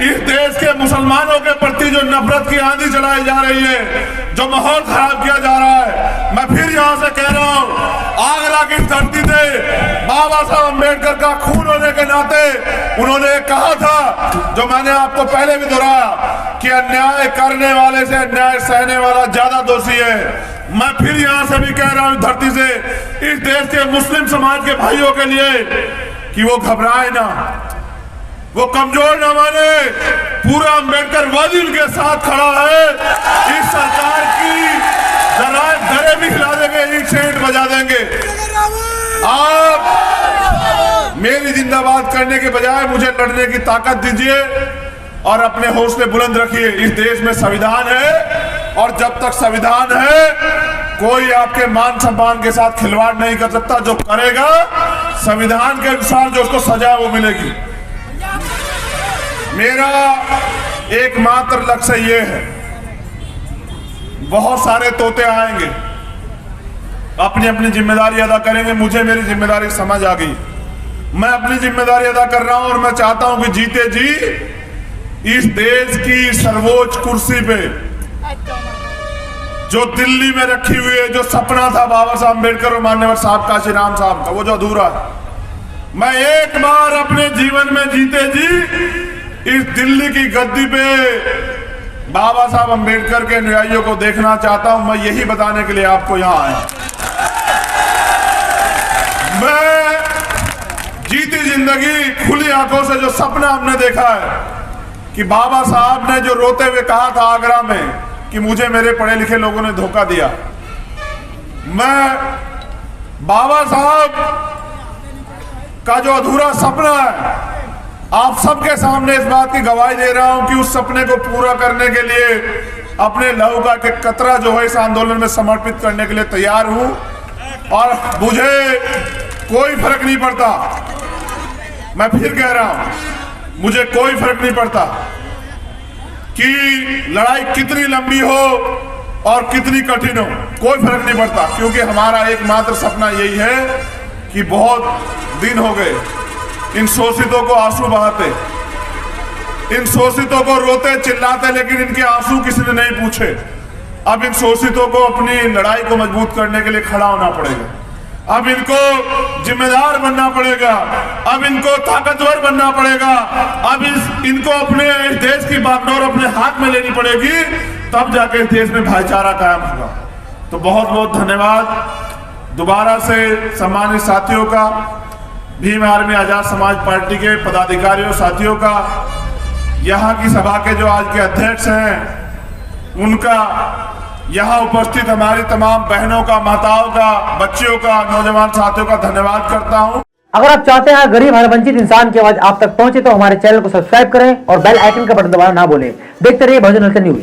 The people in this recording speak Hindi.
इस देश के मुसलमानों के प्रति जो नफरत की आंधी चलाई जा रही है, जो माहौल खराब किया जा रहा है, मैं फिर यहाँ से कह रहा हूँ, आगरा की धरती से बाबा साहब अम्बेडकर का खून होने के नाते उन्होंने कहा था, जो मैंने आपको पहले भी दोहराया, कि अन्याय करने वाले से अन्याय सहने वाला ज्यादा दोषी है। मैं फिर यहाँ से भी कह रहा हूँ धरती से इस देश के मुस्लिम समाज के भाइयों के लिए कि वो घबराए ना, वो कमजोर न माने। पूरा अम्बेडकर वादी उनके साथ खड़ा है। इस सरकार की दरे भी हिला देंगे, ईंट से ईंट बजा देंगे। आप मेरी जिंदाबाद करने के बजाय मुझे लड़ने की ताकत दीजिए और अपने हौसले बुलंद रखिए। इस देश में संविधान है और जब तक संविधान है कोई आपके मान सम्मान के साथ खिलवाड़ नहीं कर सकता। जो करेगा संविधान के अनुसार जो उसको सजा वो मिलेगी। मेरा एकमात्र लक्ष्य ये है, बहुत सारे तोते आएंगे, अपनी अपनी जिम्मेदारी अदा करेंगे। मुझे मेरी जिम्मेदारी समझ आ गई, मैं अपनी जिम्मेदारी अदा कर रहा हूं और मैं चाहता हूं कि जीते जी इस देश की सर्वोच्च कुर्सी पे जो दिल्ली में रखी हुई है, जो सपना था बाबा साहब अम्बेडकर और मान्यवर साहब काशीराम साहब का, वो जो अधूरा है, मैं एक बार अपने जीवन में जीते जी इस दिल्ली की गद्दी पे बाबा साहब अम्बेडकर के अनुयायियों को देखना चाहता हूं। मैं यही बताने के लिए आपको यहां आया। मैं जीती जिंदगी खुली आंखों से जो सपना हमने देखा है कि बाबा साहब ने जो रोते हुए कहा था आगरा में कि मुझे मेरे पढ़े लिखे लोगों ने धोखा दिया, मैं बाबा साहब का जो अधूरा सपना है आप सबके सामने इस बात की गवाही दे रहा हूं कि उस सपने को पूरा करने के लिए अपने लहू का एक कतरा जो है इस आंदोलन में समर्पित करने के लिए तैयार हूं। और मुझे कोई फर्क नहीं पड़ता, मैं फिर कह रहा हूं, मुझे कोई फर्क नहीं पड़ता कि लड़ाई कितनी लंबी हो और कितनी कठिन हो, कोई फर्क नहीं पड़ता, क्योंकि हमारा एकमात्र सपना यही है कि बहुत दिन हो गए इन शोषितों को आंसू बहाते, इन शोषितों को रोते चिल्लाते, लेकिन इनके आंसू किसी ने नहीं पूछे। अब इन शोषितोों को अपनी लड़ाई को मजबूत करने के लिए खड़ा होना पड़ेगा। अब इनको जिम्मेदार बनना पड़ेगा, अब इनको ताकतवर बनना पड़ेगा, अब इनको अपने देश की बागडोर अपने हाथ में लेनी पड़ेगी, तब जाकर इस देश में भाईचारा कायम होगा। तो बहुत बहुत धन्यवाद दोबारा से सम्मानित साथियों का, भीम आर्मी आजाद समाज पार्टी के पदाधिकारियों साथियों का, यहाँ की सभा के जो आज के अध्यक्ष हैं उनका, यहाँ उपस्थित हमारी तमाम बहनों का, माताओं का, बच्चियों का, नौजवान साथियों का धन्यवाद करता हूँ। अगर आप चाहते हैं गरीब हर वंचित इंसान की आवाज आप तक पहुंचे तो हमारे चैनल को सब्सक्राइब करें और बेल आइकन का बटन दबाना ना भूलें। देखते रहिए बहुजन न्यूज।